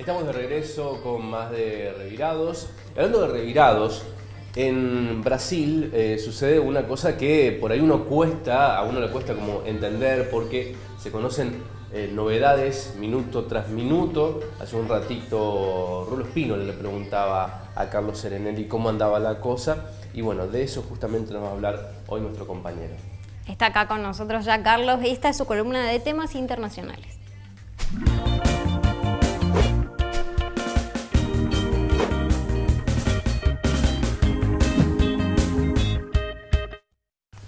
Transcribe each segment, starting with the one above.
Estamos de regreso con más de Revirados. Hablando de Revirados, en Brasil sucede una cosa que por ahí a uno le cuesta como entender, porque se conocen novedades minuto tras minuto. Hace un ratito Rulo Espino le preguntaba a Carlos Serenelli cómo andaba la cosa, y bueno, de eso justamente nos va a hablar hoy nuestro compañero. Está acá con nosotros ya Carlos, y esta es su columna de temas internacionales.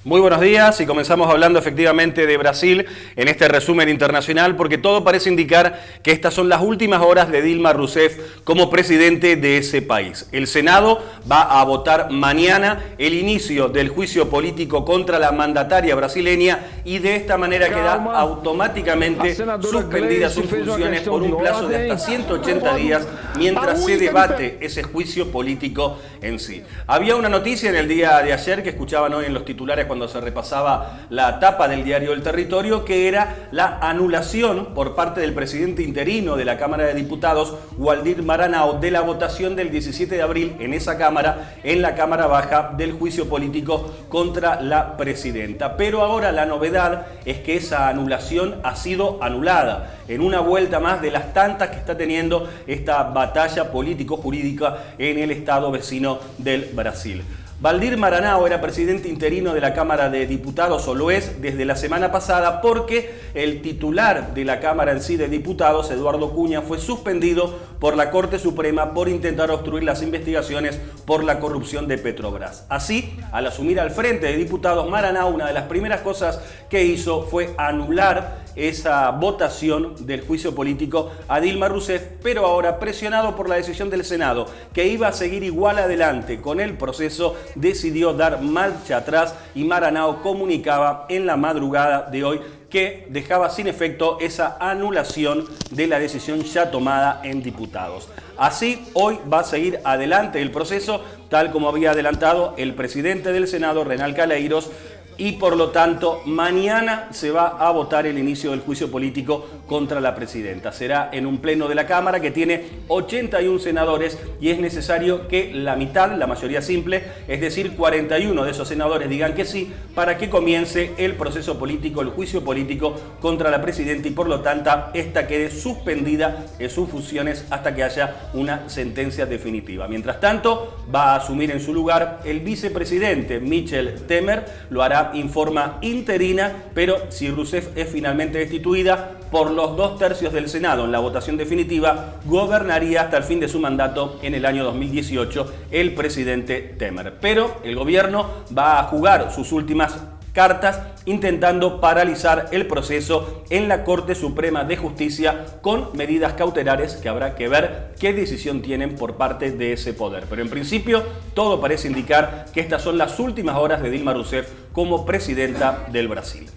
Muy buenos días, y comenzamos hablando efectivamente de Brasil en este resumen internacional, porque todo parece indicar que estas son las últimas horas de Dilma Rousseff como presidente de ese país. El Senado va a votar mañana el inicio del juicio político contra la mandataria brasileña, y de esta manera queda automáticamente suspendidas sus funciones por un plazo de hasta 180 días mientras se debate ese juicio político en sí. Había una noticia en el día de ayer que escuchaban hoy en los titulares cuando se repasaba la tapa del diario El Territorio, que era la anulación por parte del presidente interino de la Cámara de Diputados, Waldir Maranhão, de la votación del 17 de abril en esa Cámara, en la Cámara Baja, del juicio político contra la presidenta. Pero ahora la novedad es que esa anulación ha sido anulada en una vuelta más de las tantas que está teniendo esta batalla político-jurídica en el estado vecino del Brasil. Waldir Maranhão era presidente interino de la Cámara de Diputados, o lo es desde la semana pasada, porque el titular de la Cámara en sí de Diputados, Eduardo Cunha, fue suspendido por la Corte Suprema por intentar obstruir las investigaciones por la corrupción de Petrobras. Así, al asumir al frente de Diputados, Maranhão, una de las primeras cosas que hizo fue anular esa votación del juicio político a Dilma Rousseff, pero ahora, presionado por la decisión del Senado, que iba a seguir igual adelante con el proceso, decidió dar marcha atrás, y Maranhão comunicaba en la madrugada de hoy que dejaba sin efecto esa anulación de la decisión ya tomada en Diputados. Así, hoy va a seguir adelante el proceso, tal como había adelantado el presidente del Senado, Renan Calheiros, y por lo tanto mañana se va a votar el inicio del juicio político contra la presidenta. Será en un pleno de la Cámara que tiene 81 senadores, y es necesario que la mitad, la mayoría simple, es decir, 41 de esos senadores digan que sí, para que comience el proceso político, el juicio político contra la presidenta, y por lo tanto esta quede suspendida en sus funciones hasta que haya una sentencia definitiva. Mientras tanto, va a asumir en su lugar el vicepresidente Michel Temer. Lo hará en forma interina, pero si Rousseff es finalmente destituida por los 2/3 del Senado en la votación definitiva, gobernaría hasta el fin de su mandato en el año 2018 el presidente Temer. Pero el gobierno va a jugar sus últimas cartas intentando paralizar el proceso en la Corte Suprema de Justicia con medidas cautelares que habrá que ver qué decisión tienen por parte de ese poder. Pero en principio todo parece indicar que estas son las últimas horas de Dilma Rousseff como presidenta del Brasil.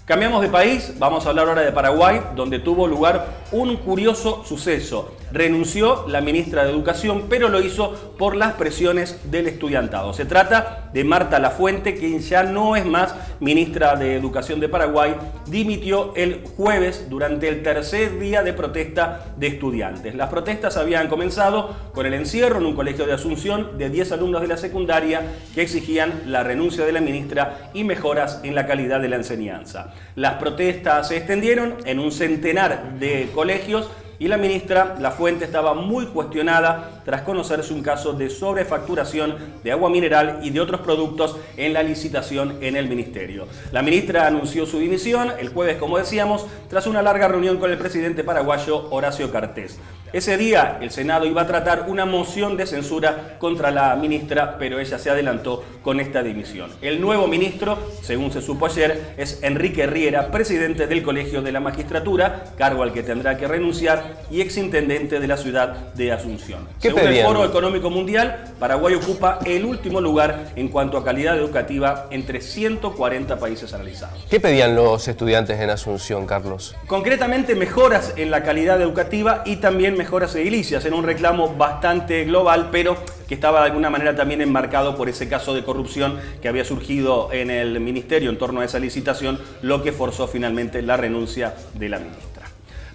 Cambiamos de país, vamos a hablar ahora de Paraguay, donde tuvo lugar un curioso suceso. Renunció la ministra de Educación, pero lo hizo por las presiones del estudiantado. Se trata de Marta Lafuente, quien ya no es más ministra de Educación de Paraguay. Dimitió el jueves durante el tercer día de protesta de estudiantes. Las protestas habían comenzado con el encierro en un colegio de Asunción de 10 alumnos de la secundaria que exigían la renuncia de la ministra y mejoras en la calidad de la enseñanza. Las protestas se extendieron en un centenar de colegios, y la ministra Lafuente estaba muy cuestionada tras conocerse un caso de sobrefacturación de agua mineral y de otros productos en la licitación en el ministerio. La ministra anunció su dimisión el jueves, como decíamos, tras una larga reunión con el presidente paraguayo Horacio Cartés. Ese día el Senado iba a tratar una moción de censura contra la ministra, pero ella se adelantó con esta dimisión. El nuevo ministro, según se supo ayer, es Enrique Riera, presidente del Colegio de la Magistratura, cargo al que tendrá que renunciar, y exintendente de la ciudad de Asunción. Según el Foro Económico Mundial, Paraguay ocupa el último lugar en cuanto a calidad educativa entre 140 países analizados. ¿Qué pedían los estudiantes en Asunción, Carlos? Concretamente, mejoras en la calidad educativa y también mejoras edilicias, en un reclamo bastante global, pero que estaba de alguna manera también enmarcado por ese caso de corrupción que había surgido en el ministerio en torno a esa licitación, lo que forzó finalmente la renuncia de la ministra.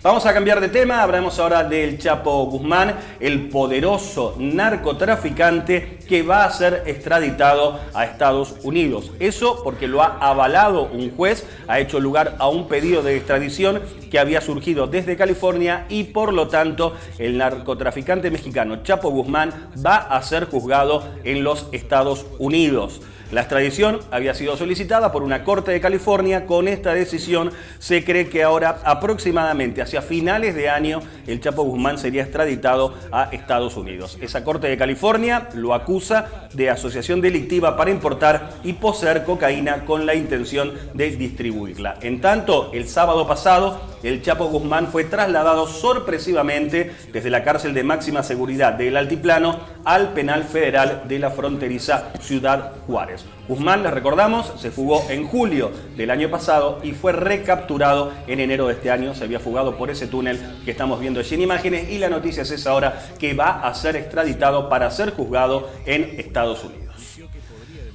Vamos a cambiar de tema, hablamos ahora del Chapo Guzmán, el poderoso narcotraficante que va a ser extraditado a Estados Unidos. Eso porque lo ha avalado un juez, ha hecho lugar a un pedido de extradición que había surgido desde California y por lo tanto el narcotraficante mexicano Chapo Guzmán va a ser juzgado en los Estados Unidos. La extradición había sido solicitada por una corte de California. Con esta decisión se cree que ahora aproximadamente hacia finales de año el Chapo Guzmán sería extraditado a Estados Unidos. Esa corte de California lo acusa de asociación delictiva para importar y poseer cocaína con la intención de distribuirla. En tanto, el sábado pasado el Chapo Guzmán fue trasladado sorpresivamente desde la cárcel de máxima seguridad del Altiplano al penal federal de la fronteriza Ciudad Juárez. Guzmán, les recordamos, se fugó en julio del año pasado y fue recapturado en enero de este año. Se había fugado por ese túnel que estamos viendo allí en imágenes y la noticia es esa ahora, que va a ser extraditado para ser juzgado en Estados Unidos.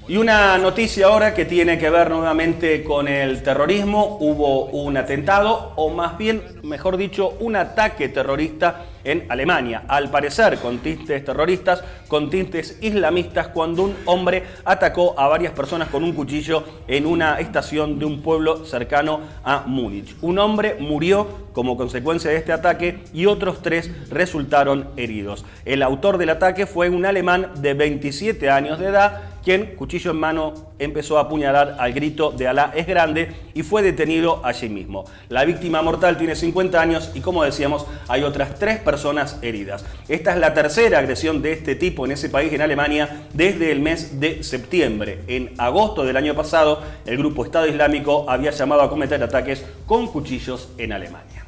Y una noticia ahora que tiene que ver nuevamente con el terrorismo. Hubo un atentado, o más bien, mejor dicho, un ataque terrorista en Alemania, al parecer con tintes terroristas, con tintes islamistas, cuando un hombre atacó a varias personas con un cuchillo en una estación de un pueblo cercano a Múnich. Un hombre murió como consecuencia de este ataque y otros 3 resultaron heridos. El autor del ataque fue un alemán de 27 años de edad, quien, cuchillo en mano, empezó a apuñalar al grito de Alá es grande y fue detenido allí mismo. La víctima mortal tiene 50 años y, como decíamos, hay otras 3 personas heridas. Esta es la tercera agresión de este tipo en ese país, en Alemania, desde el mes de septiembre. En agosto del año pasado, el grupo Estado Islámico había llamado a cometer ataques con cuchillos en Alemania.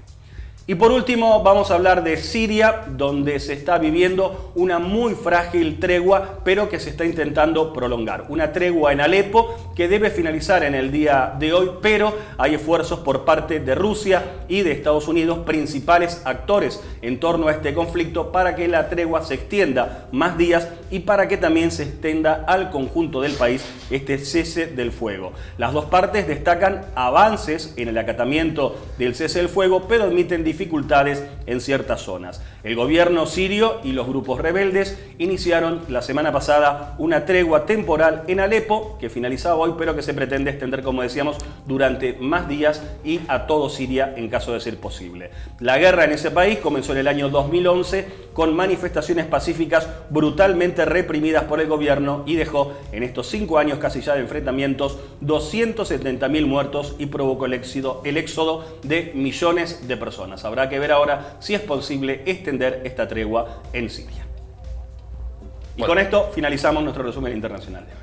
Y por último vamos a hablar de Siria, donde se está viviendo una muy frágil tregua, pero que se está intentando prolongar. Una tregua en Alepo que debe finalizar en el día de hoy, pero hay esfuerzos por parte de Rusia y de Estados Unidos, principales actores en torno a este conflicto, para que la tregua se extienda más días y para que también se extienda al conjunto del país este cese del fuego. Las dos partes destacan avances en el acatamiento del cese del fuego, pero admiten dificultades en ciertas zonas. El gobierno sirio y los grupos rebeldes iniciaron la semana pasada una tregua temporal en Alepo que finalizaba hoy, pero que se pretende extender, como decíamos, durante más días y a todo Siria en caso de ser posible. La guerra en ese país comenzó en el año 2011 con manifestaciones pacíficas brutalmente reprimidas por el gobierno y dejó en estos 5 años casi ya de enfrentamientos 270.000 muertos y provocó el éxodo de millones de personas. Habrá que ver ahora si es posible extender esta tregua en Siria. Y con esto finalizamos nuestro resumen internacional de hoy.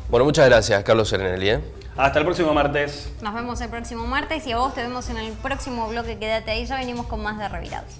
Bueno, muchas gracias, Carlos Serenelli. Hasta el próximo martes. Nos vemos el próximo martes y a vos te vemos en el próximo bloque. Quédate ahí, ya venimos con más de Revirados.